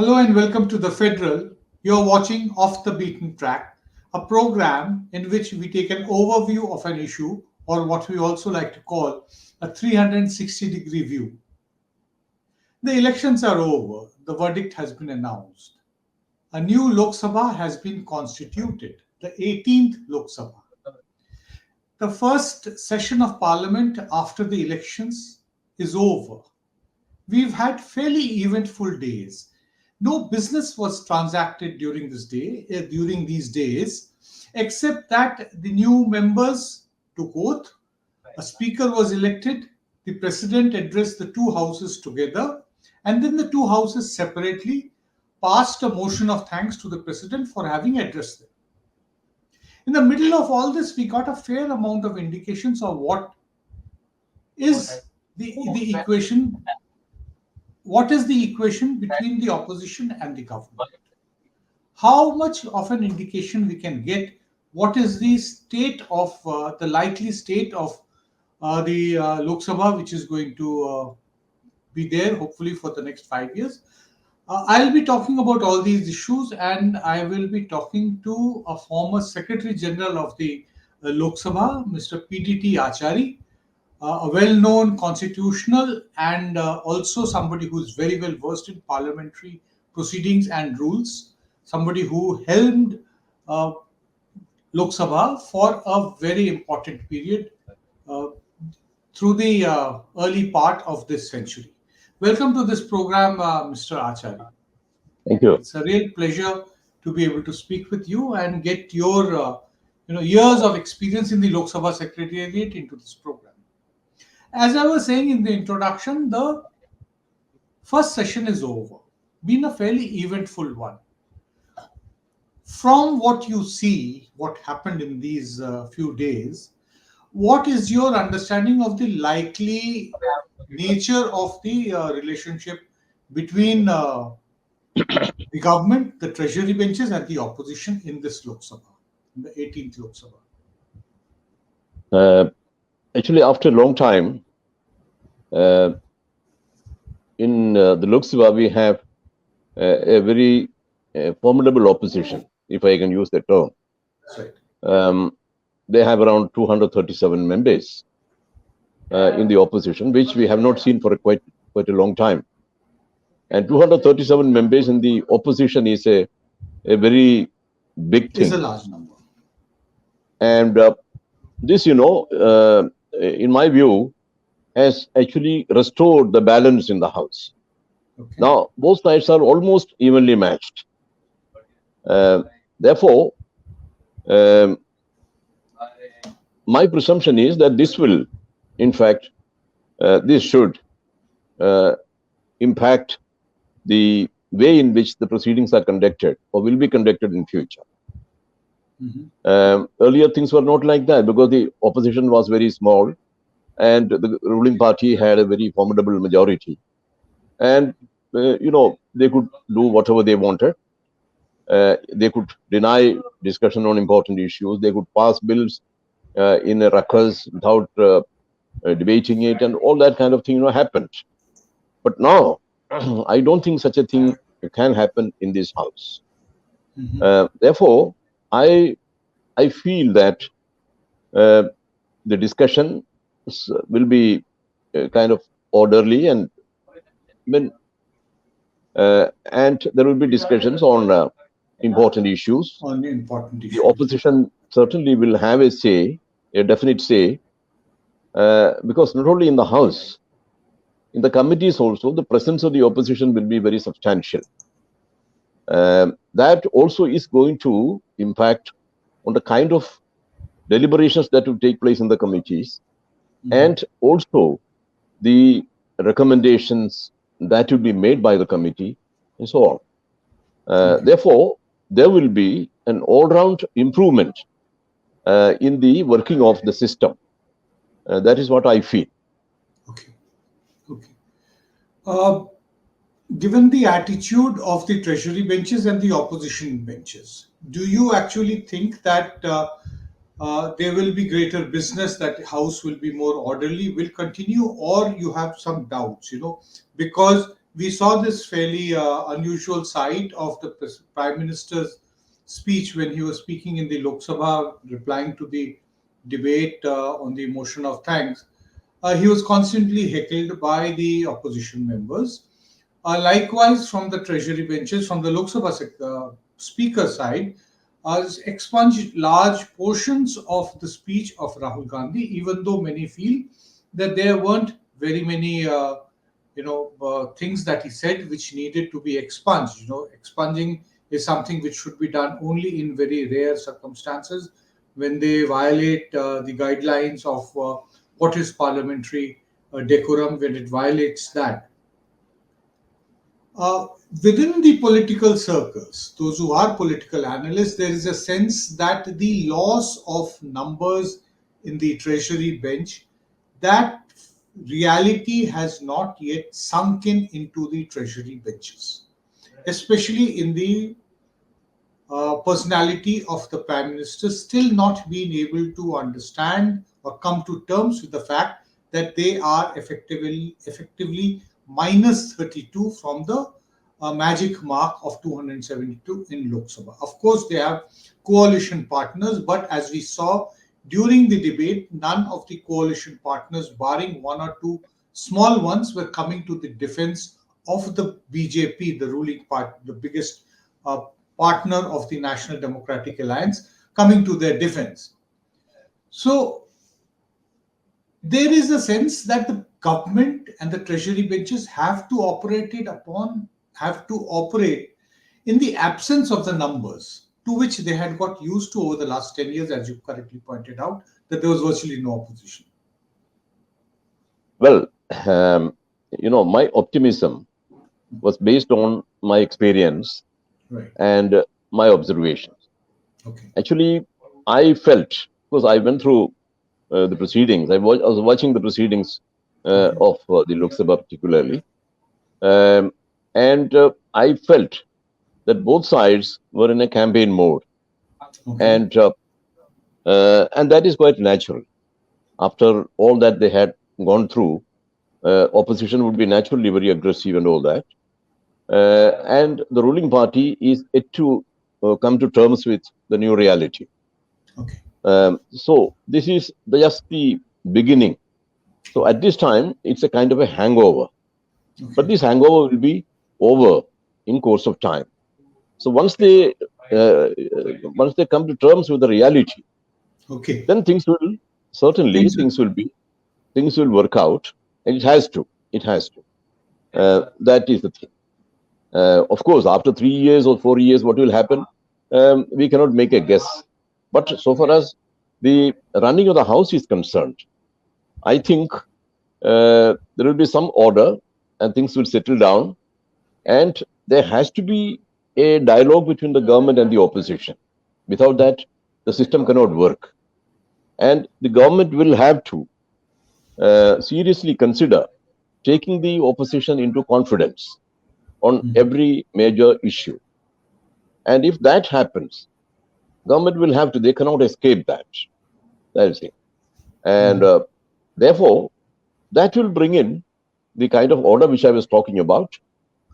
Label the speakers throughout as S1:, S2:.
S1: Hello and welcome to the Federal. You're watching Off the Beaten Track, a program in which we take an overview of an issue, or what we also like to call a 360-degree view. The elections are over, the verdict has been announced. A new Lok Sabha has been constituted, the 18th Lok Sabha. The first session of Parliament after the elections is over. We've had fairly eventful days. No business was transacted during these days, except that the new members took oath, a speaker was elected, the president addressed the two houses together, and then the two houses separately passed a motion of thanks to the president for having addressed them. In the middle of all this, we got a fair amount of indications of is the equation what is the equation between the opposition and the government. How much of an indication we can get what is the state of the likely state of the Lok Sabha, which is going to be there hopefully for the next 5 years. I'll be talking about all these issues, and I will be talking to a former Secretary General of the Lok Sabha, Mr. PDT Achari, a well-known constitutional and also somebody who's very well versed in parliamentary proceedings and rules, somebody who helmed uh, Lok Sabha for a very important period uh, through the early part of this century. Welcome to this program, Mr. Achari.
S2: Thank you.
S1: It's a real pleasure to be able to speak with you and get your years of experience in the Lok Sabha Secretariat into this program. As I was saying in the introduction, the first session is over. Been a fairly eventful one. From what you see, what happened in these few days, what is your understanding of the likely nature of the relationship between the government, the treasury benches, and the opposition in this Lok Sabha, in the 18th Lok Sabha?
S2: Actually, after a long time, in the Lok Sabha, we have a very formidable opposition, if I can use that term.
S1: That's right.
S2: They have around 237 members in the opposition, which we have not seen for quite a long time. And 237 members in the opposition is a very big thing.
S1: It's a large number.
S2: And this, in my view, has actually restored the balance in the House. Okay. Now, both sides are almost evenly matched. Therefore, my presumption is that this will, in fact, this should impact the way in which the proceedings are conducted or will be conducted in future. Mm-hmm. Earlier, things were not like that because the opposition was very small and the ruling party had a very formidable majority. And, they could do whatever they wanted. They could deny discussion on important issues. They could pass bills in a ruckus without debating it, and all that kind of thing happened. But now, I don't think such a thing can happen in this House. Mm-hmm. Therefore, I feel that the discussion will be kind of orderly, and there will be discussions on important issues. The opposition certainly will have a say, a definite say, because not only in the House, in the committees also, the presence of the opposition will be very substantial. That also is going to impact on the kind of deliberations that will take place in the committees, and also the recommendations that will be made by the committee, and so on. Therefore, there will be an all-round improvement in the working of the system. That is what I feel.
S1: Okay. Given the attitude of the treasury benches and the opposition benches, do you actually think that there will be greater business, that the House will be more orderly, will continue, or you have some doubts, because we saw this fairly unusual side of the Prime Minister's speech when he was speaking in the Lok Sabha, replying to the debate on the motion of thanks. He was constantly heckled by the opposition members. Likewise, from the treasury benches, from the Lok Sabha speaker side, expunged large portions of the speech of Rahul Gandhi, even though many feel that there weren't very many things that he said which needed to be expunged. Expunging is something which should be done only in very rare circumstances when they violate the guidelines of what is parliamentary decorum, when it violates that. Within the political circles, those who are political analysts, there is a sense that the loss of numbers in the treasury bench, that reality has not yet sunk into the treasury benches, especially in the personality of the Prime Minister still not being able to understand or come to terms with the fact that they are effectively minus 32 from the magic mark of 272 in Lok Sabha. Of course, they have coalition partners, but as we saw during the debate, none of the coalition partners, barring one or two small ones, were coming to the defense of the BJP, the ruling party, the biggest partner of the National Democratic Alliance, coming to their defense. So there is a sense that the government and the treasury benches have to operate in the absence of the numbers to which they had got used to over the last 10 years, as you correctly pointed out, that there was virtually no opposition.
S2: Well, my optimism was based on my experience and my observations.
S1: Okay.
S2: Actually, I felt, because I went through the proceedings, I was watching the proceedings of the Lok Sabha particularly, and I felt that both sides were in a campaign mode, and that is quite natural. After all that they had gone through, opposition would be naturally very aggressive and all that, and the ruling party is yet to come to terms with the new reality.
S1: Okay.
S2: So this is just the beginning. So at this time, it's a kind of a hangover.
S1: Okay.
S2: But this hangover will be over in course of time. So once they come to terms with the reality,
S1: okay,
S2: then things will work out, and it has to. That is the thing. Of course, after 3 years or 4 years, what will happen? We cannot make a guess. But so far as the running of the house is concerned, I think there will be some order and things will settle down. And there has to be a dialogue between the government and the opposition. Without that, the system cannot work. And the government will have to seriously consider taking the opposition into confidence on every major issue. And if that happens, government will have to, they cannot escape that. That is it. And therefore, that will bring in the kind of order which I was talking about.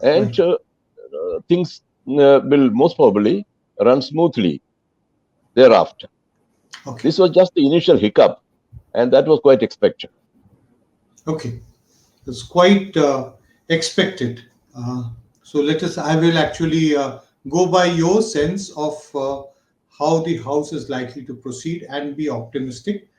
S2: And things will most probably run smoothly thereafter.
S1: Okay.
S2: This was just the initial hiccup, and that was quite expected.
S1: Okay. It's quite expected. So I will actually go by your sense of how the House is likely to proceed and be optimistic.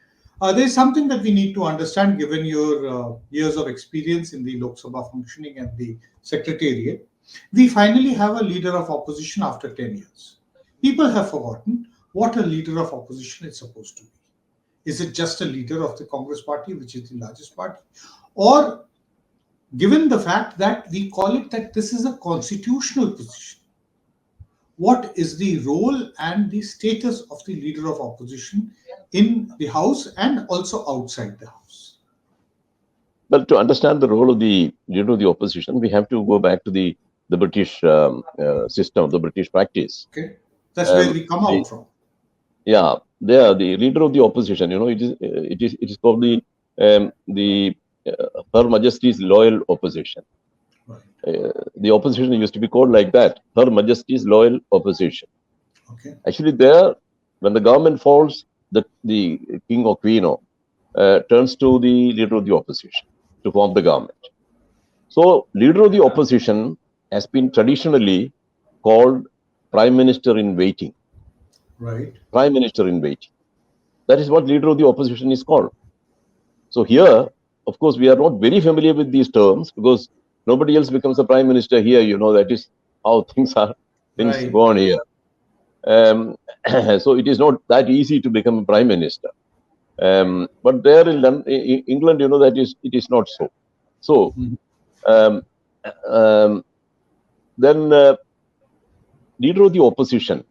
S1: There's something that we need to understand given your years of experience in the Lok Sabha functioning and the Secretariat. We finally have a leader of opposition after 10 years. People have forgotten what a leader of opposition is supposed to be. Is it just a leader of the Congress party, which is the largest party? Or given the fact that we call it that this is a constitutional position, what is the role and the status of the leader of opposition in the House and also outside the House?
S2: Well, to understand the role of the leader of the opposition, we have to go back to the British system, the British practice.
S1: Okay, that's where we come out from.
S2: Yeah, the leader of the opposition. It is called the Her Majesty's Loyal Opposition.
S1: Right.
S2: the opposition used to be called like that, Her Majesty's Loyal Opposition.
S1: Okay.
S2: Actually, there, when the government falls, the king or queen turns to the leader of the opposition to form the government. So, leader of the opposition has been traditionally called Prime Minister in waiting.
S1: Right.
S2: Prime Minister in waiting. That is what leader of the opposition is called. So here, of course, we are not very familiar with these terms because nobody else becomes a prime minister here. That is how things
S1: Right.
S2: go on here. So it is not that easy to become a prime minister. But there in England, it is not so. So then leader of the opposition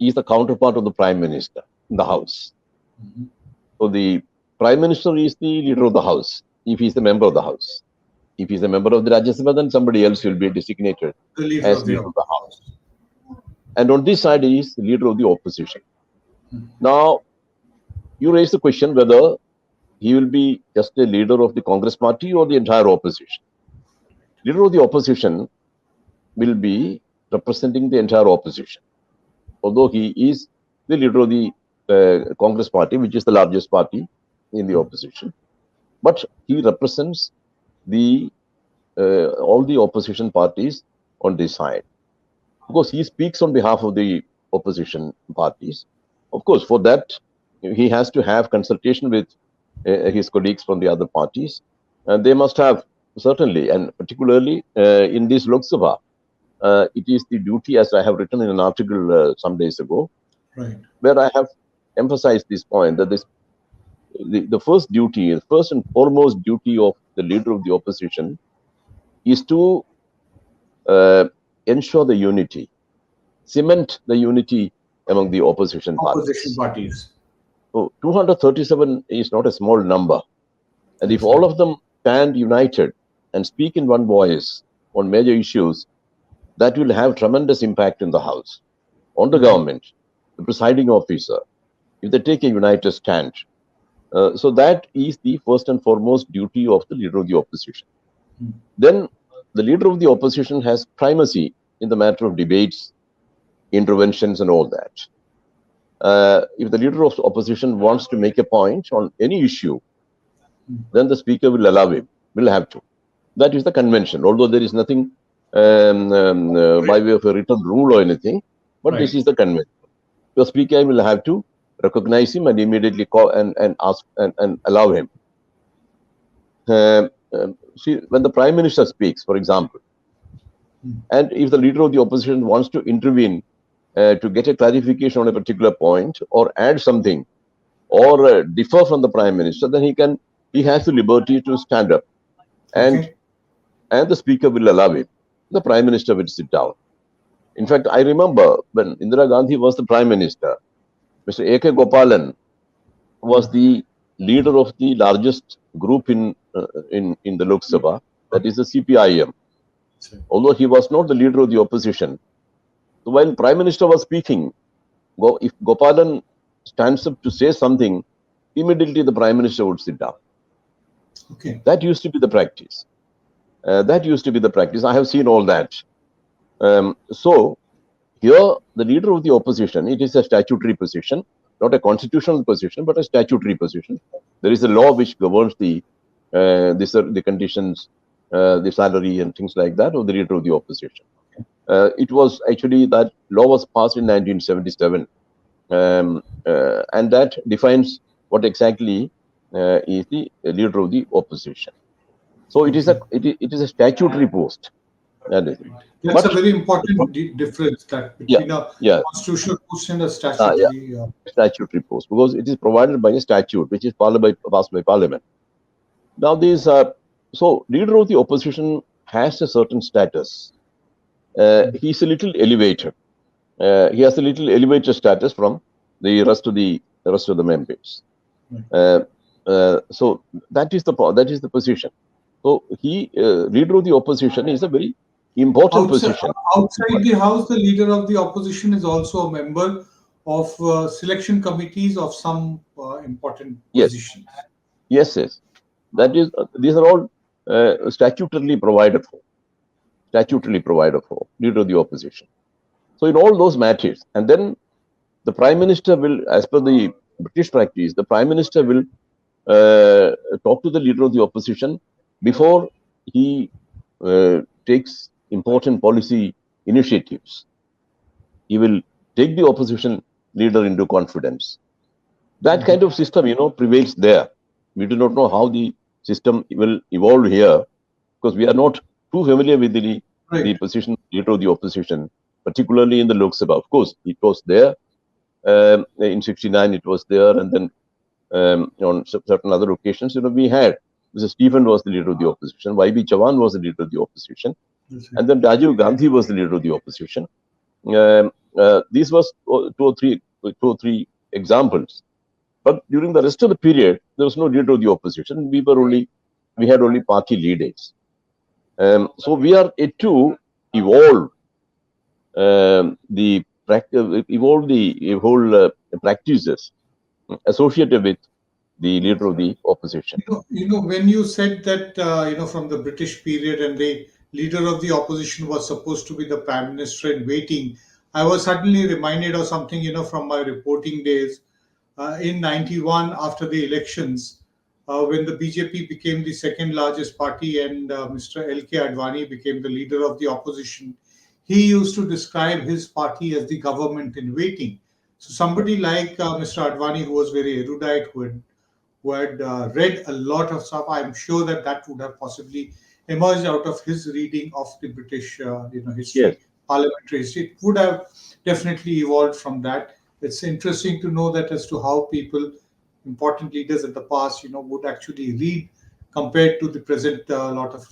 S2: is the counterpart of the prime minister in the house. So the prime minister is the leader of the house if he is a member of the house. If he is a member of the Rajya Sabha, then somebody else will be designated as leader of the house. And on this side is the leader of the opposition. Now, you raise the question whether he will be just a leader of the Congress party or the entire opposition. Leader of the opposition will be representing the entire opposition, although he is the leader of the Congress party, which is the largest party in the opposition. But he represents all the opposition parties on this side. Of course, he speaks on behalf of the opposition parties. Of course, for that, he has to have consultation with his colleagues from the other parties. And they must have, certainly, and particularly in this Lok Sabha, it is the duty, as I have written in an article some days ago,
S1: right,
S2: where I have emphasized this point, that the first duty, the first and foremost duty of the leader of the opposition is to ensure the unity, cement the unity among the opposition parties. So 237 is not a small number. And if all of them stand united and speak in one voice on major issues, that will have tremendous impact in the House, on the government, the presiding officer, if they take a united stand. So that is the first and foremost duty of the leader of the opposition. Then the leader of the opposition has primacy in the matter of debates, interventions, and all that. If the leader of the opposition wants to make a point on any issue, then the speaker will allow him, will have to. That is the convention, although there is nothing by way of a written rule or anything, but this is the convention. The speaker will have to recognize him and immediately call and ask and allow him. See, when the prime minister speaks, for example, and if the leader of the opposition wants to intervene to get a clarification on a particular point or add something or differ from the prime minister, then he has the liberty to stand up, and the speaker will allow it. The prime minister will sit down. In fact, I remember when Indira Gandhi was the prime minister, Mr. A.K. Gopalan was the leader of the largest group in the Lok Sabha, that is the CPIM. Although he was not the leader of the opposition, so while Prime Minister was speaking, if Gopalan stands up to say something, immediately the Prime Minister would sit down. That used to be the practice. I have seen all that. So here, the leader of the opposition, it is a statutory position, not a constitutional position, but a statutory position. There is a law which governs the conditions, the salary and things like that of the leader of the opposition. It was actually, that law was passed in 1977, and that defines what exactly is the leader of the opposition. So it is a statutory post.
S1: That's a very important difference between a constitutional post and a
S2: statutory post, because it is provided by a statute which is passed by Parliament. Now, so leader of the opposition has a certain status. He is a little elevated. He has a little elevated status from the rest of the members. So that is the position. So leader of the opposition is a very important position.
S1: Outside the House, the leader of the opposition is also a member of selection committees of some important positions.
S2: Yes. These are all statutorily provided for. statutorily provided for, leader of the opposition. So in all those matters, and then the Prime Minister will, as per the British practice, the Prime Minister will talk to the leader of the opposition before he takes important policy initiatives. He will take the opposition leader into confidence. That kind of system, prevails there. We do not know how the system will evolve here, because we are not too familiar with the position leader of the opposition, particularly in the Lok Sabha. Of course, it was there in '69. It was there, and then on certain other occasions, we had Mr. Stephen was the leader of the opposition, Y.B. Chavan was the leader of the opposition, and then Rajiv Gandhi was the leader of the opposition. These was two or three examples. But during the rest of the period, there was no leader of the opposition. We had only party leaders. So we are yet to evolve the whole practices associated with the leader of the opposition.
S1: When you said that, from the British period and the leader of the opposition was supposed to be the Prime Minister in waiting, I was suddenly reminded of something, from my reporting days. In '91, after the elections, when the BJP became the second largest party and Mr. L.K. Advani became the leader of the opposition, he used to describe his party as the government in waiting. So somebody like Mr. Advani, who was very erudite, who had read a lot of stuff, I'm sure that would have possibly emerged out of his reading of the British, history,
S2: Yes.
S1: Parliamentary history. It would have definitely evolved from that. It's interesting to know that as to how people, important leaders in the past, would actually read compared to the present lot of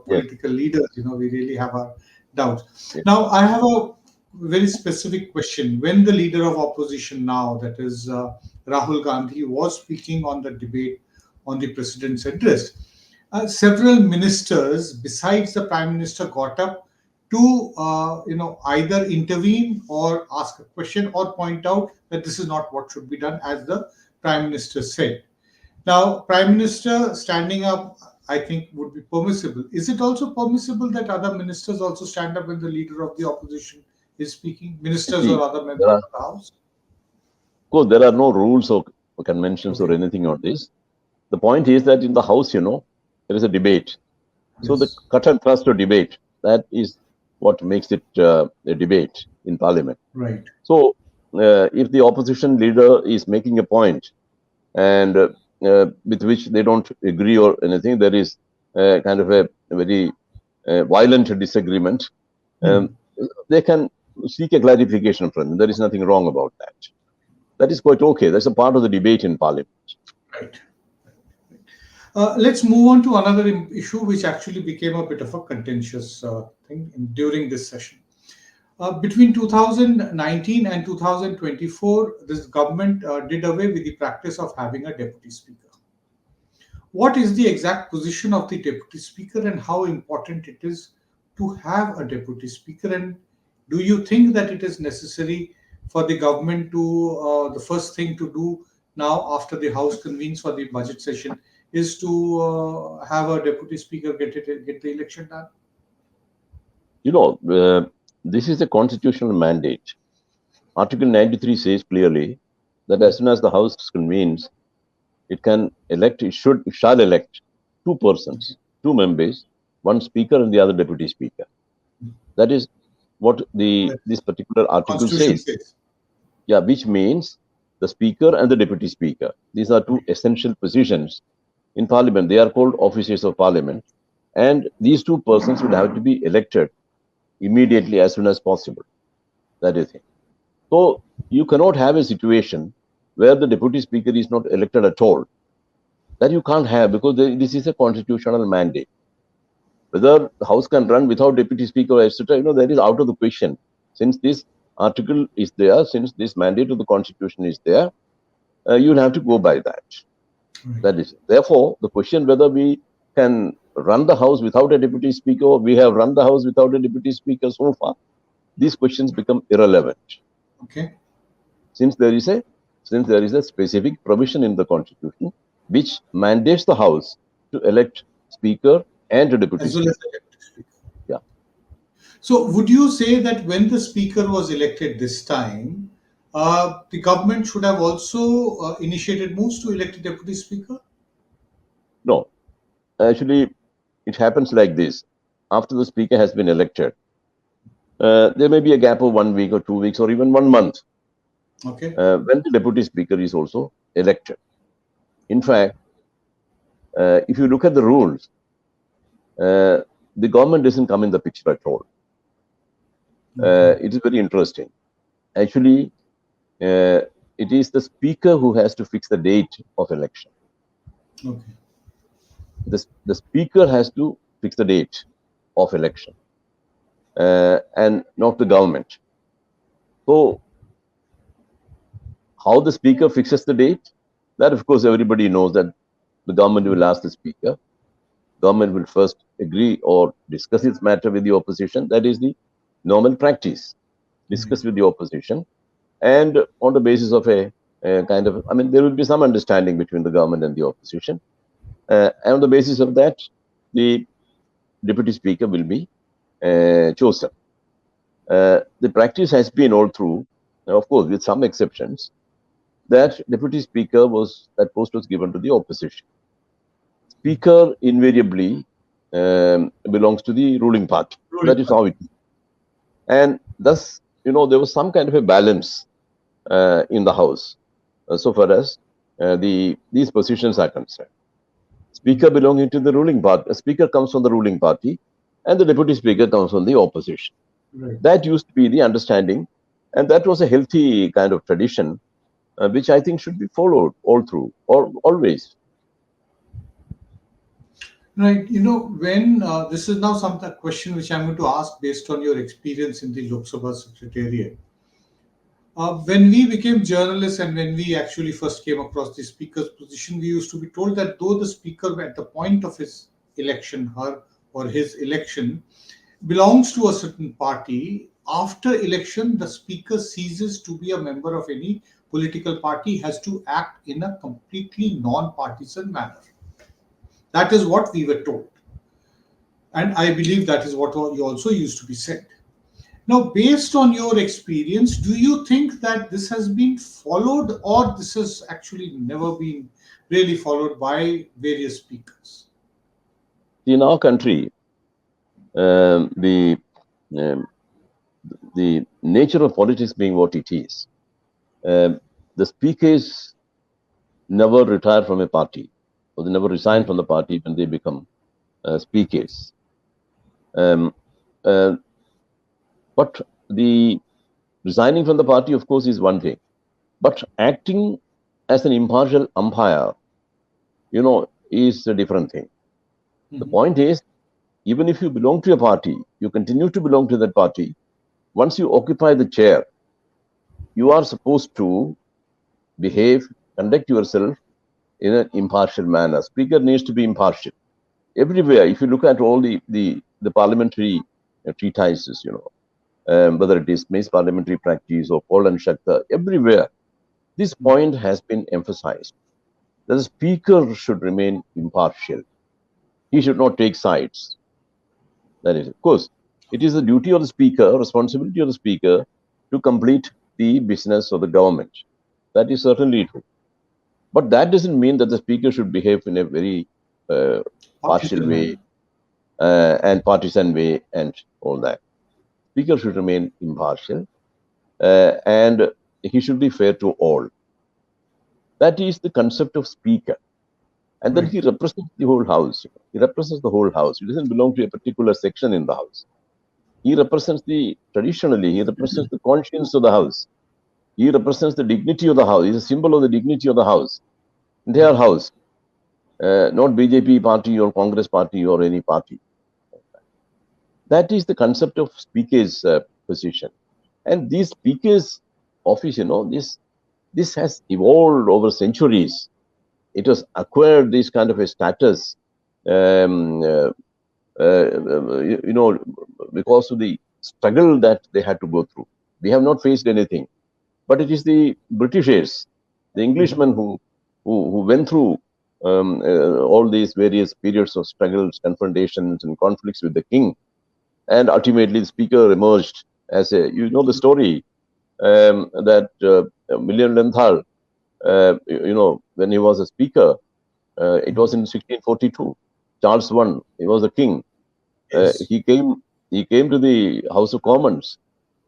S1: political leaders. We really have our doubts.
S2: Yes.
S1: Now, I have a very specific question. When the leader of opposition now, that is Rahul Gandhi, was speaking on the debate on the president's address, several ministers besides the Prime Minister got up to either intervene or ask a question or point out that this is not what should be done, as the Prime Minister said. Now, Prime Minister standing up, I think, would be permissible. Is it also permissible that other ministers also stand up when the leader of the opposition is speaking? Ministers or other members of the House?
S2: Of course, there are no rules or conventions or anything on this. The point is that in the House, there is a debate. So the cut and thrust of debate, that is what makes it a debate in Parliament.
S1: Right.
S2: So if the opposition leader is making a point and with which they don't agree or anything, there is kind of a very violent disagreement, they can seek a clarification from them. There is nothing wrong about that. That is quite okay. That's a part of the debate in Parliament.
S1: Right. Let's move on to another issue which actually became a bit of a contentious thing during this session. Between 2019 and 2024, this government did away with the practice of having a deputy speaker. What is the exact position of the deputy speaker and how important it is to have a deputy speaker? And do you think that it is necessary for the government to, the first thing to do now after the House convenes for the budget session is to have a deputy speaker get the election done?
S2: This is a constitutional mandate. Article 93 says clearly that as soon as the House convenes, it shall elect two persons, two members, one speaker and the other deputy speaker. That is what this particular article says. Yeah, which means the speaker and the deputy speaker. These are two essential positions in Parliament. They are called officers of Parliament, and these two persons will have to be elected immediately as soon as possible. That is it. So you cannot have a situation where the deputy speaker is not elected at all. That you can't have, because this is a constitutional mandate. Whether the House can run without deputy speaker, etc., that is out of the question. Since this article is there, since this mandate of the constitution is there, you'll have to go by that. Right. That is it. Therefore, the question whether we can run the House without a deputy speaker, or we have run the House without a deputy speaker so far, these questions become irrelevant.
S1: Okay.
S2: Since there is a specific provision in the constitution which mandates the House to elect speaker and a deputy speaker.
S1: Yeah. So, would you say that when the speaker was elected this time, the government should have also initiated moves to elect a deputy speaker?
S2: No, actually, it happens like this. After the speaker has been elected, there may be a gap of 1 week or 2 weeks or even 1 month
S1: Okay.
S2: when the deputy speaker is also elected. In fact, if you look at the rules, the government doesn't come in the picture at all. It is very interesting. Actually, it is the speaker who has to fix the date of election.
S1: Okay.
S2: The speaker has to fix the date of election and not the government. So, how the speaker fixes the date? That, of course, everybody knows that the government will ask the speaker. Government will first agree or discuss its matter with the opposition. That is the normal practice. Discuss with the opposition, and on the basis of a kind of, I mean, there will be some understanding between the government and the opposition. And on the basis of that, the deputy speaker will be chosen. The practice has been all through, of course, with some exceptions, that deputy speaker that post was given to the opposition. Speaker invariably belongs to the ruling party. That is how it is. And thus, there was some kind of a balance in the House so far as these positions are concerned. Speaker belonging to the ruling party, a speaker comes from the ruling party, and the deputy speaker comes from the opposition.
S1: Right.
S2: That used to be the understanding, and that was a healthy kind of tradition, which I think should be followed all through, or always.
S1: Right. When this is now some question which I'm going to ask based on your experience in the Lok Sabha Secretariat. When we became journalists and when we actually first came across the speaker's position, we used to be told that though the speaker at the point of his election, her or his election, belongs to a certain party, after election, the speaker ceases to be a member of any political party, has to act in a completely non-partisan manner. That is what we were told. And I believe that is what you also used to be said. Now, based on your experience, do you think that this has been followed or this has actually never been really followed by various speakers?
S2: In our country, the nature of politics being what it is, the speakers never retire from a party, or they never resign from the party when they become speakers. But the resigning from the party, of course, is one thing. But acting as an impartial umpire, is a different thing. The point is, even if you belong to a party, you continue to belong to that party. Once you occupy the chair, you are supposed to behave, conduct yourself in an impartial manner. Speaker needs to be impartial. Everywhere, if you look at all the parliamentary treatises, whether it is May's parliamentary practice or Paul and Shakta, everywhere, this point has been emphasized. That the speaker should remain impartial. He should not take sides. That is, of course, it is the duty of the speaker, responsibility of the speaker to complete the business of the government. That is certainly true. But that doesn't mean that the speaker should behave in a very partial way and partisan way and all that. Speaker should remain impartial and he should be fair to all. That is the concept of speaker. And then he represents the whole house. He represents the whole house. He doesn't belong to a particular section in the house. He represents traditionally, he represents the conscience of the house. He represents the dignity of the house. He's a symbol of the dignity of the house. Entire house. Not BJP party or Congress party or any party. That is the concept of speaker's position. And these speakers' office, this has evolved over centuries. It has acquired this kind of a status, because of the struggle that they had to go through. We have not faced anything, but it is the Britishers, the Englishmen who went through all these various periods of struggles, confrontations, and conflicts with the king, and ultimately the speaker emerged as a, you know the story, that William Lenthal, when he was a speaker, it was in 1642. Charles I, he was a king.
S1: Yes.
S2: He came to the House of Commons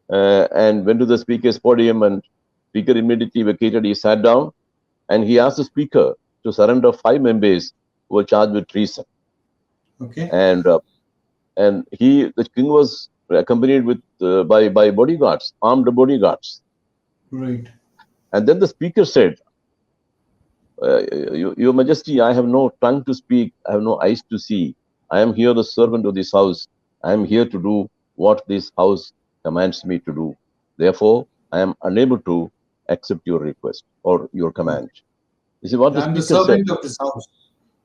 S2: and went to the speaker's podium, and speaker immediately vacated. He sat down and he asked the speaker to surrender 5 members who were charged with treason.
S1: Okay.
S2: And the king was accompanied with by bodyguards, armed bodyguards.
S1: Right.
S2: And then the speaker said, Your Majesty, I have no tongue to speak, I have no eyes to see. I am here the servant of this house. I am here to do what this house commands me to do. Therefore, I am unable to accept your request or your command. This is what the
S1: I'm the
S2: speaker said.
S1: servant of this house.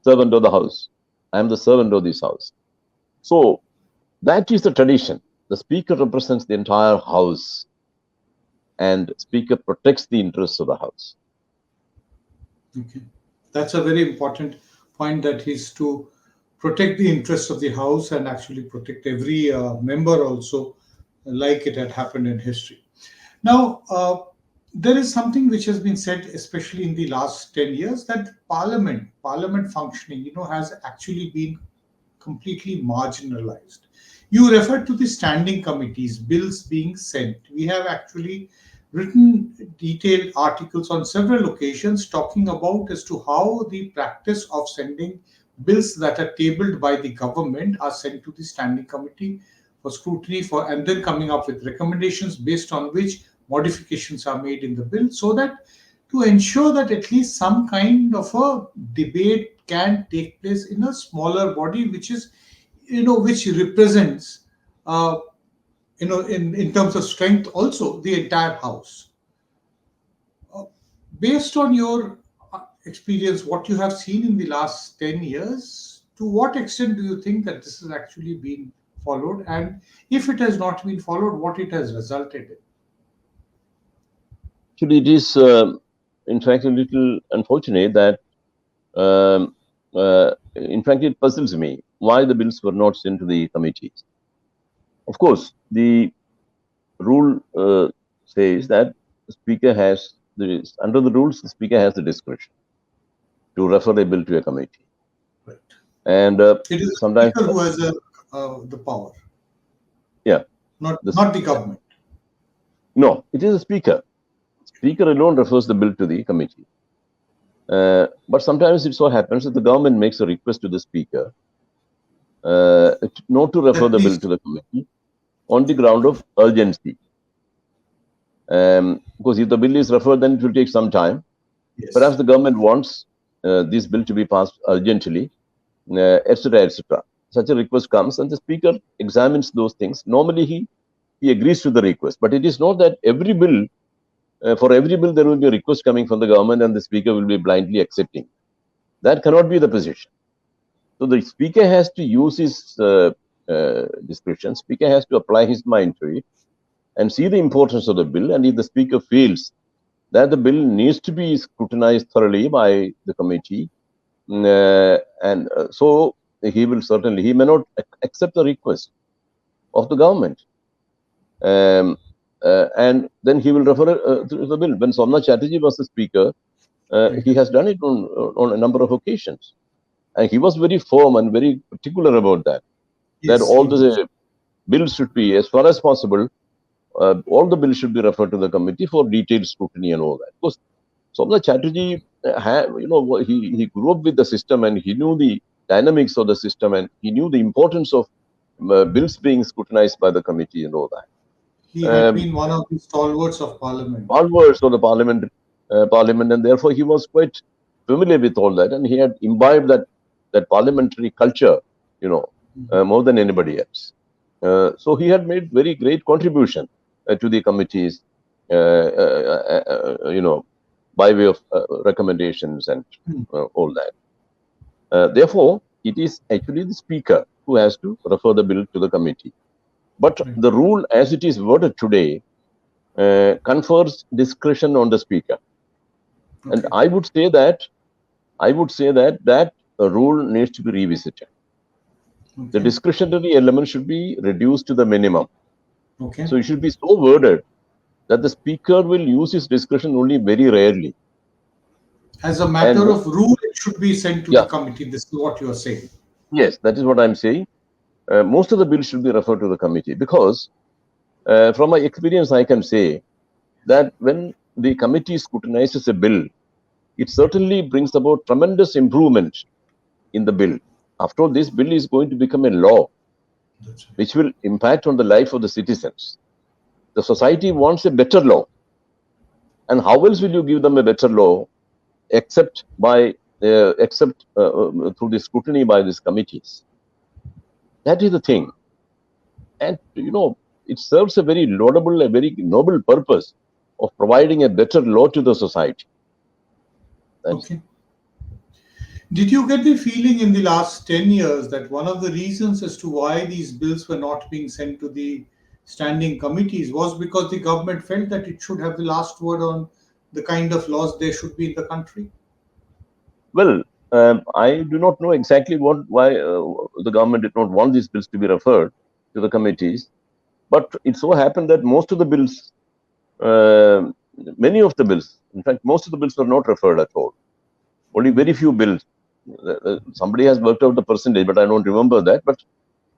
S2: Servant of the house. I am the servant of this house. So that is the tradition. The speaker represents the entire house, and speaker protects the interests of the house.
S1: Okay. That's a very important point, that he's to protect the interests of the house and actually protect every member also, like it had happened in history. Now, there is something which has been said, especially in the last 10 years, that parliament functioning, has actually been completely marginalized. You referred to the standing committees, bills being sent. We have actually written detailed articles on several occasions talking about as to how the practice of sending bills that are tabled by the government are sent to the standing committee for scrutiny and then coming up with recommendations based on which modifications are made in the bill, so that to ensure that at least some kind of a debate can take place in a smaller body, which is, which represents, in terms of strength also, the entire house. Based on your experience, what you have seen in the last 10 years, to what extent do you think that this has actually been followed? And if it has not been followed, what it has resulted in?
S2: Actually, it is, in fact, a little unfortunate that, in fact, it puzzles me why the bills were not sent to the committees. Of course, the rule says that the speaker has under the rules, the speaker has the discretion to refer a bill to a committee.
S1: Right.
S2: And
S1: It is the
S2: sometimes,
S1: speaker who has the power.
S2: yeah,
S1: Not the government.
S2: No, it is the speaker. Speaker alone refers the bill to the committee. But sometimes it so happens that the government makes a request to the speaker not to refer the bill to the committee on the ground of urgency. Because if the bill is referred, then it will take some time.
S1: Yes.
S2: Perhaps the government wants this bill to be passed urgently, etc., etc. Such a request comes, and the speaker examines those things. Normally, he agrees to the request, but it is not that every bill, for every bill, there will be a request coming from the government, and the speaker will be blindly accepting. That cannot be the position. So the speaker has to use his discretion. Speaker has to apply his mind to it and see the importance of the bill. And if the speaker feels that the bill needs to be scrutinized thoroughly by the committee, so he may not accept the request of the government. And then he will refer to the bill. When Somnath Chatterjee was the speaker, he has done it on a number of occasions. And he was very firm and very particular about that.
S1: Yes,
S2: that all the bills should be, as far as possible, all the bills should be referred to the committee for detailed scrutiny and all that. Because Somnath Chatterjee, he grew up with the system, and he knew the dynamics of the system, and he knew the importance of bills being scrutinized by the committee and all that.
S1: He had been one of the stalwarts of Parliament.
S2: Stalwarts of the Parliament, and therefore he was quite familiar with all that, and he had imbibed that parliamentary culture, more than anybody else. So he had made very great contribution to the committees, by way of recommendations and all that. Therefore, it is actually the speaker who has to refer the bill to the committee. But the rule, as it is worded today, confers discretion on the speaker, and I would say that that rule needs to be revisited. The discretionary element should be reduced to the minimum.
S1: Okay.
S2: So it should be so worded that the speaker will use his discretion only very rarely.
S1: As a matter of rule, it should be sent to the committee. This is what you are saying.
S2: Yes, that is what I'm saying. Most of the bills should be referred to the committee because, from my experience, I can say that when the committee scrutinizes a bill, it certainly brings about tremendous improvement in the bill. After all, this bill is going to become a law, which will impact on the life of the citizens. The society wants a better law. And how else will you give them a better law except through the scrutiny by these committees? That is the thing. And, it serves a very laudable, a very noble purpose of providing a better law to the society.
S1: Okay. Did you get the feeling in the last 10 years that one of the reasons as to why these bills were not being sent to the standing committees was because the government felt that it should have the last word on the kind of laws there should be in the country?
S2: Well, I do not know exactly why the government did not want these bills to be referred to the committees. But it so happened that most of the bills, many of the bills, in fact, most of the bills were not referred at all. Only very few bills. Somebody has worked out the percentage, but I don't remember that. But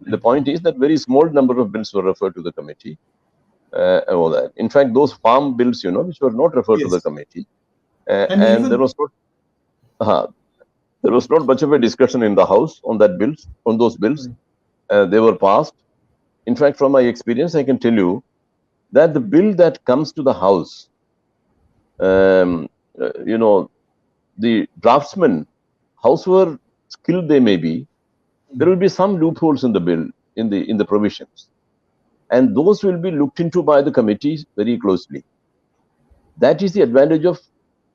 S2: the point is that very small number of bills were referred to the committee. And all that. In fact, those farm bills, which were not referred to the committee, and there was not much of a discussion in the House on those bills. They were passed. In fact, from my experience, I can tell you that the bill that comes to the House, the draftsmen, however skilled they may be, there will be some loopholes in the bill, in the provisions, and those will be looked into by the committees very closely. That is the advantage of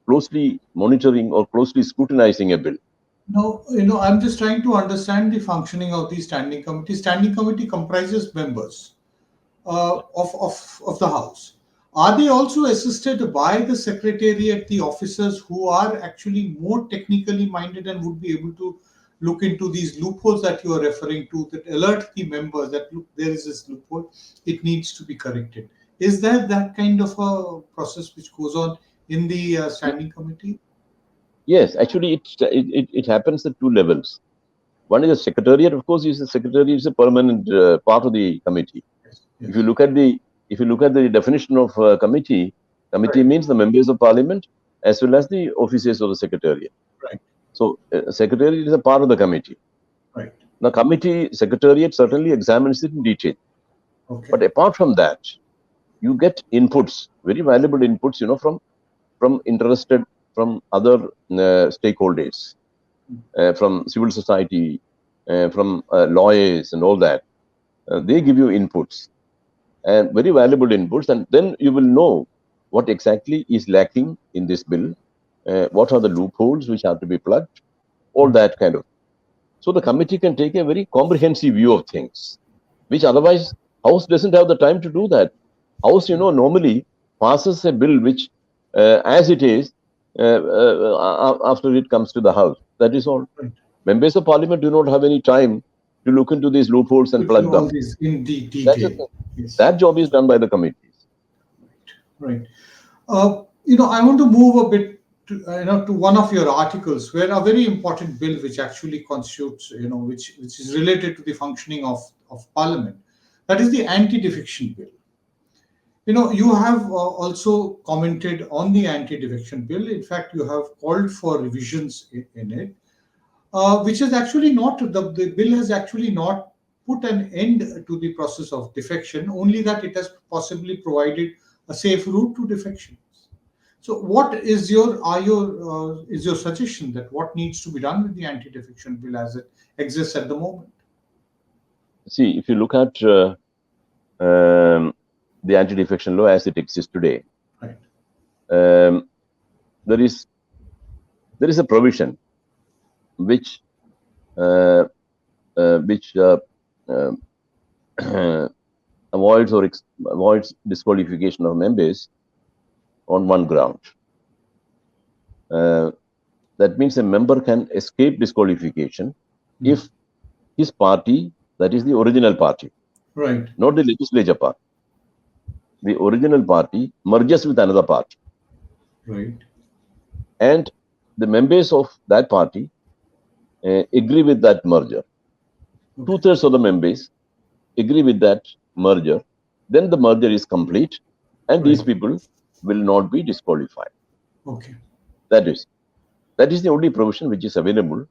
S2: closely monitoring or closely scrutinizing a bill.
S1: No, I'm just trying to understand the functioning of the standing committee. Standing committee comprises members of the House. Are they also assisted by the secretariat, the officers who are actually more technically minded and would be able to look into these loopholes that you are referring to, that alert the members that, look, there is this loophole, it needs to be corrected? Is there that kind of a process which goes on in the standing committee?
S2: Yes, actually, it happens at two levels. One is the secretariat. Of course, the secretariat is a permanent part of the committee.
S1: Yes.
S2: If you look at the definition of committee means the members of parliament as well as the officers of the secretariat.
S1: Right.
S2: So, secretariat is a part of the committee.
S1: Right.
S2: The committee secretariat certainly examines it in detail.
S1: Okay.
S2: But apart from that, you get inputs, very valuable inputs, from other stakeholders, from civil society, from lawyers and all that. They give you inputs, and very valuable inputs, and then you will know what exactly is lacking in this bill, what are the loopholes which have to be plugged, all that kind of. So the committee can take a very comprehensive view of things, which otherwise House doesn't have the time to do that. House, normally passes a bill which, as it is, after it comes to the House. That is all.
S1: Right.
S2: Members of Parliament do not have any time to look into these loopholes and plug them.
S1: In detail. Yes.
S2: That job is done by the committees.
S1: Right. I want to move a bit to one of your articles where a very important bill which actually constitutes, which is related to the functioning of Parliament. That is the anti-defection bill. You have also commented on the anti-defection bill. In fact, you have called for revisions in it, which is actually not, the bill has actually not put an end to the process of defection, only that it has possibly provided a safe route to defection. So what is your suggestion that what needs to be done with the anti-defection bill as it exists at the moment?
S2: See, if you look at the anti-defection law as it exists today,
S1: right,
S2: there is a provision which avoids disqualification of members on one ground. That means a member can escape disqualification if his party, that is the original party,
S1: Right.
S2: not the legislature party. The original party merges with another party.
S1: Right.
S2: And the members of that party agree with that merger.
S1: Okay.
S2: 2/3 of the members agree with that merger. Then the merger is complete, and these
S1: Right.
S2: people will not be disqualified.
S1: Okay.
S2: That is the only provision which is available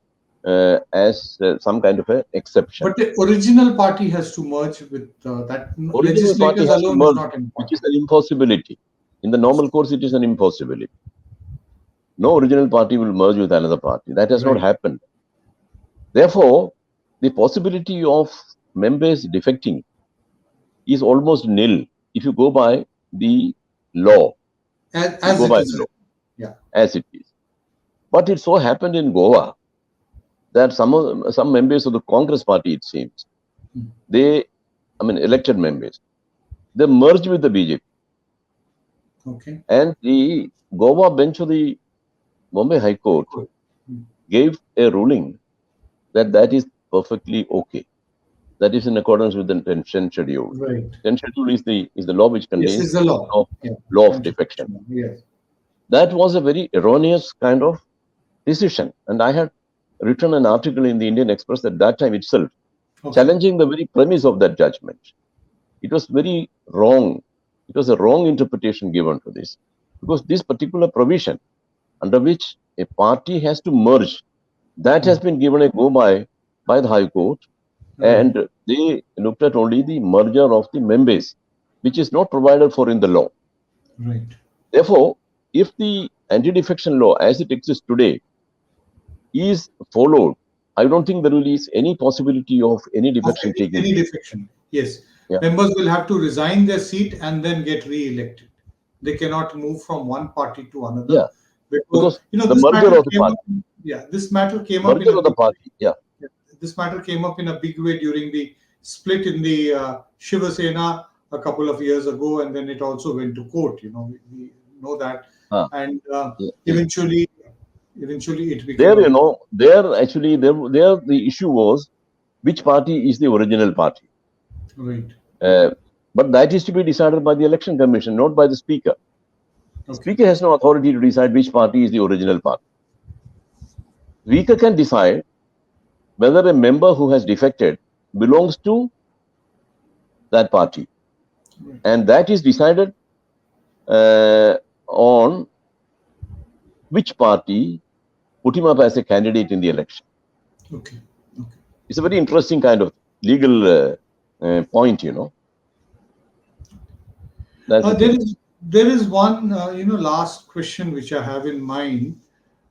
S2: as some kind of an exception.
S1: But the original party has to merge with that.
S2: Original party
S1: Legislators
S2: has to
S1: alone is
S2: merge,
S1: not
S2: which
S1: important.
S2: is an impossibility. In the normal course, it is an impossibility. No original party will merge with another party. That has not
S1: Right.
S2: happened. Therefore, the possibility of members defecting is almost nil if you go by the law.
S1: As
S2: Go
S1: it
S2: by
S1: is.
S2: the law,
S1: Yeah.
S2: as it is. But it so happened in Goa that some members of the Congress party, it seems, elected members, they merged with the BJP.
S1: Okay.
S2: And the Goa bench of the Bombay High Court gave a ruling that is perfectly okay. That is in accordance with the 10th schedule.
S1: Right.
S2: 10th schedule is the law which
S1: Yes,
S2: contains
S1: it's the law.
S2: law of defection.
S1: Yes.
S2: That was a very erroneous kind of decision. And I had written an article in the Indian Express at that time itself,
S1: Okay.
S2: challenging the very premise of that judgment. It was very wrong. It was a wrong interpretation given to this, because this particular provision under which a party has to merge, that has been given a go by the High Court, and they looked at only the merger of the members, which is not provided for in the law.
S1: Right.
S2: Therefore, if the anti-defection law as it exists today is followed, I don't think there is any possibility of any defection taking
S1: Any
S2: place.
S1: defection. Yes.
S2: Yeah.
S1: Members will have to resign their seat and then get re-elected. They cannot move from one party to another.
S2: Yeah. Because
S1: the
S2: the merger of the party.
S1: This matter came up
S2: Merger of the party. Yeah.
S1: This matter came up in a big way during the split in the Shiva Sena a couple of years ago, and then it also went to court. We know that, and eventually it became.
S2: There actually the issue was which party is the original party.
S1: Right.
S2: But that is to be decided by the Election Commission, not by the Speaker. Okay. The Speaker has no authority to decide which party is the original party. Speaker can decide whether a member who has defected belongs to that party. Right. And that is decided on which party put him up as a candidate in the election.
S1: Okay.
S2: It's a very interesting kind of legal point,
S1: There is one, last question which I have in mind.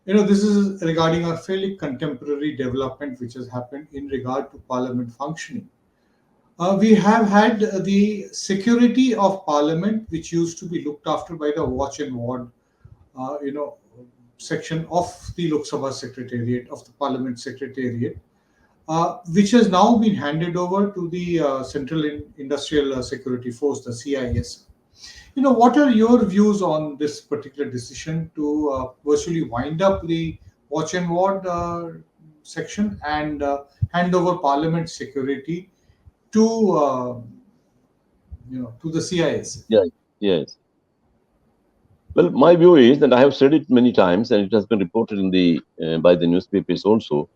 S1: This is regarding a fairly contemporary development which has happened in regard to Parliament functioning. We have had the security of Parliament, which used to be looked after by the Watch and Ward, section of the Lok Sabha Secretariat, of the Parliament Secretariat, which has now been handed over to the Central Industrial Security Force, the CIS. What are your views on this particular decision to virtually wind up the Watch and Ward section and hand over Parliament security to the CIS?
S2: Yeah. Yes. Well, my view is that I have said it many times, and it has been reported in by the newspapers also.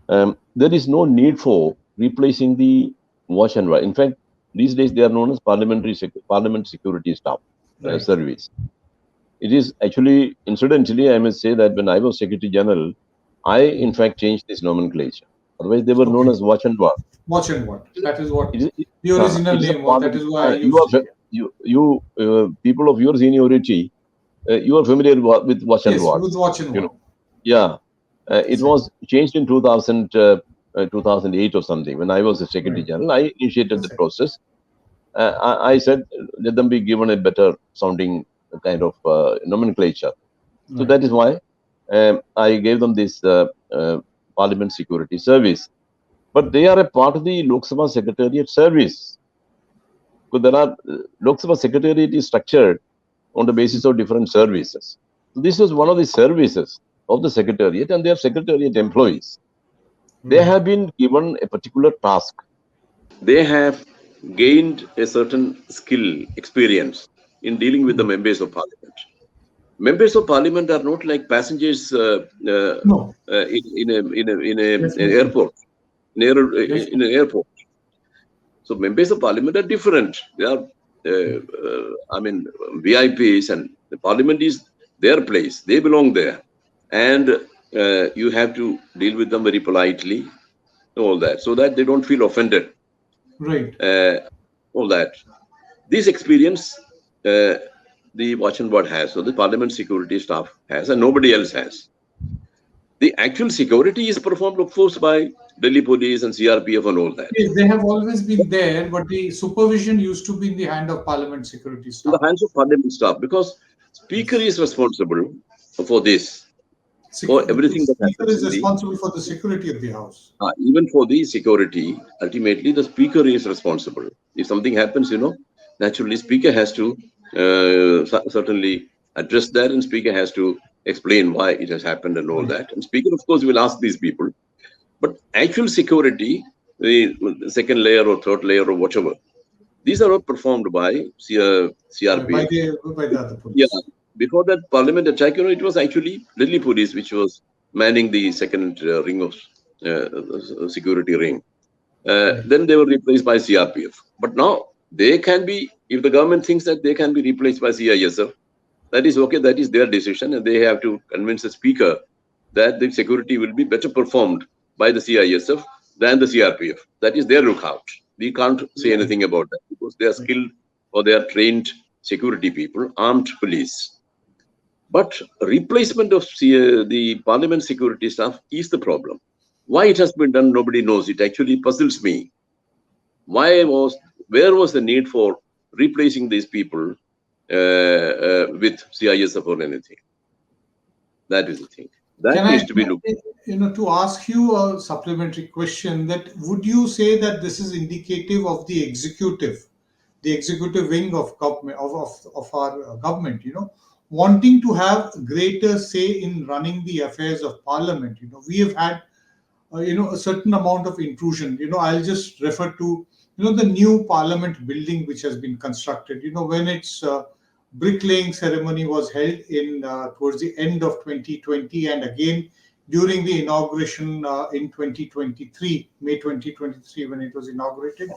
S2: There is no need for replacing the Watch and Ward. In fact, these days they are known as Parliament Security Staff Service. It is actually, incidentally, I must say that when I was Secretary General, I in fact changed this nomenclature. Otherwise, they were known as Watch and Ward.
S1: Watch and Ward. That is what the original name was. That is why I
S2: used it. You people of your seniority, you are familiar with Watch and Ward.
S1: With Watch and Ward.
S2: Yeah. It was changed in 2008 or something. When I was the Secretary General, I initiated the process. I said, let them be given a better sounding kind of nomenclature. So that is why I gave them this Parliament Security Service. But they are a part of the Lok Sabha Secretariat Service. So Lok Sabha Secretariat is structured on the basis of different services. So this was one of the services of the Secretariat, and they are Secretariat employees. They have been given a particular task. They have gained a certain skill, experience in dealing with the members of parliament. Members of parliament are not like passengers
S1: No,
S2: in an
S1: definitely.
S2: airport. In an airport. So members of parliament are different. They are, VIPs, and the parliament is their place. They belong there, and you have to deal with them very politely, all that, so that they don't feel offended.
S1: Right.
S2: All that. This experience, the watch and ward has, so the parliament security staff has, and nobody else has. The actual security is performed, of course, by Delhi police and CRPF and all that.
S1: Yes, they have always been there, but the supervision used to be in the hand of parliament security staff.
S2: In the hands of parliament staff, because speaker is responsible for this, for everything that happens.
S1: Speaker is responsible for the security of the house.
S2: Even for the security, ultimately the speaker is responsible. If something happens, naturally speaker has to certainly address that, and speaker has to explain why it has happened and all that. And speaker, of course, will ask these people. But actual security, the second layer or third layer or whatever, these are all performed by CRPF.
S1: By the other police.
S2: Yeah. Before that parliament attack, it was actually Delhi police which was manning the second ring of security ring. Then they were replaced by CRPF. But now they can be, if the government thinks that they can be replaced by CISF, that is okay, that is their decision, and they have to convince the speaker that the security will be better performed by the CISF than the CRPF. That is their lookout. We can't say anything about that because they are skilled or they are trained security people, armed police. But replacement of the parliament security staff is the problem. Why it has been done, nobody knows. It actually puzzles me. Where was the need for replacing these people with CISF or anything? That is the thing. That needs to be looked at.
S1: To ask you a supplementary question, that would you say that this is indicative of the executive wing of government, of our government, wanting to have greater say in running the affairs of parliament? We have had a certain amount of intrusion. I'll just refer to the new parliament building which has been constructed. When its bricklaying ceremony was held in towards the end of 2020, and again during the inauguration in 2023, May 2023, when it was inaugurated.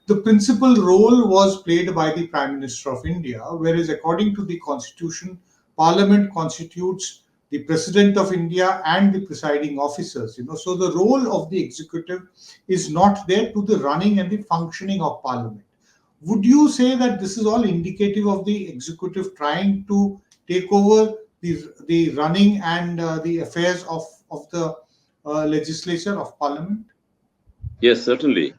S1: The principal role was played by the Prime Minister of India, whereas according to the Constitution, Parliament constitutes the President of India and the presiding officers. So the role of the executive is not there to the running and the functioning of Parliament. Would you say that this is all indicative of the executive trying to take over the running and the affairs of the legislature of Parliament?
S2: Yes, certainly.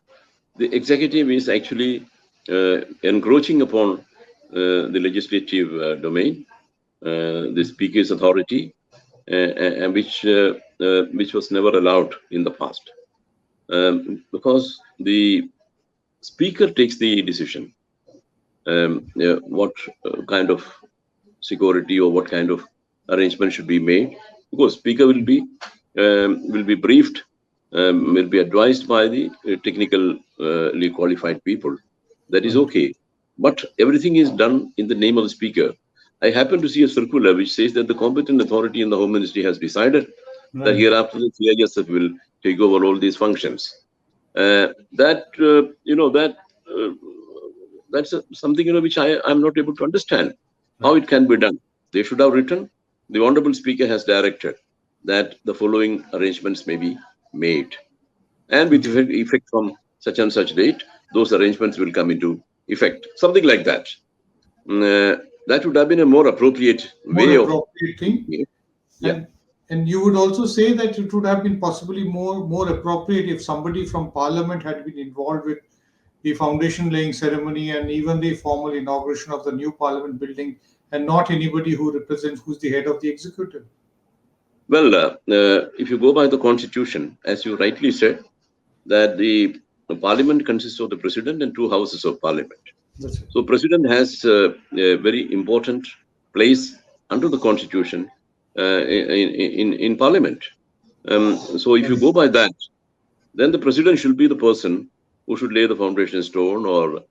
S2: The executive is actually encroaching upon the legislative domain, the speaker's authority, and which was never allowed in the past, because the speaker takes the decision what kind of security or what kind of arrangement should be made. Because speaker will be briefed, will be advised by the technically qualified people. That is okay. But everything is done in the name of the speaker. I happen to see a circular which says that the competent authority in the Home Ministry has decided that hereafter the CISF will take over all these functions. That's something which I'm not able to understand how it can be done. They should have written, the Honorable Speaker has directed that the following arrangements may be made, and with effect from such and such date, those arrangements will come into effect. Something like that. That would have been a more appropriate way of
S1: thing. Yeah. And you would also say that it would have been possibly more appropriate if somebody from Parliament had been involved with the foundation laying ceremony and even the formal inauguration of the new Parliament building, and not anybody who's the head of the executive.
S2: Well, if you go by the Constitution, as you rightly said, that the Parliament consists of the President and two houses of Parliament.
S1: That's it.
S2: So President has a very important place under the Constitution in Parliament. So if you go by that, then the president should be the person who should lay the foundation stone or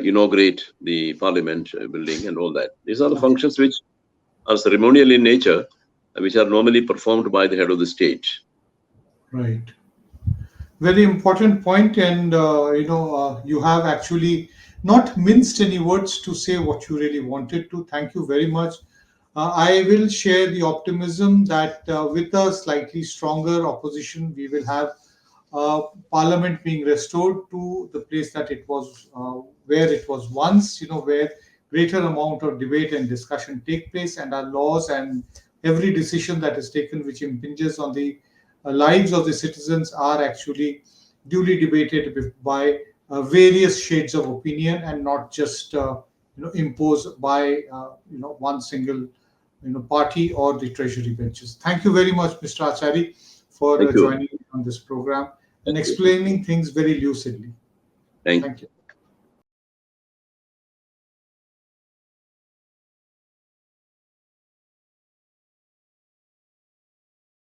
S2: inaugurate the parliament building and all that. These are the functions which are ceremonial in nature, which are normally performed by the head of the state.
S1: Right. Very important point, and you have actually not minced any words to say what you really wanted to. Thank you very much. I will share the optimism that with a slightly stronger opposition, we will have Parliament being restored to the place that it was, where it was once. Where greater amount of debate and discussion take place, and our laws and every decision that is taken which impinges on the lives of the citizens are actually duly debated by various shades of opinion, and not just imposed by one single party or the treasury benches. Thank you very much, Mr. Achari, for
S2: Thank you.
S1: joining on this program and explaining things very lucidly.
S2: Thank you.
S1: Thank you.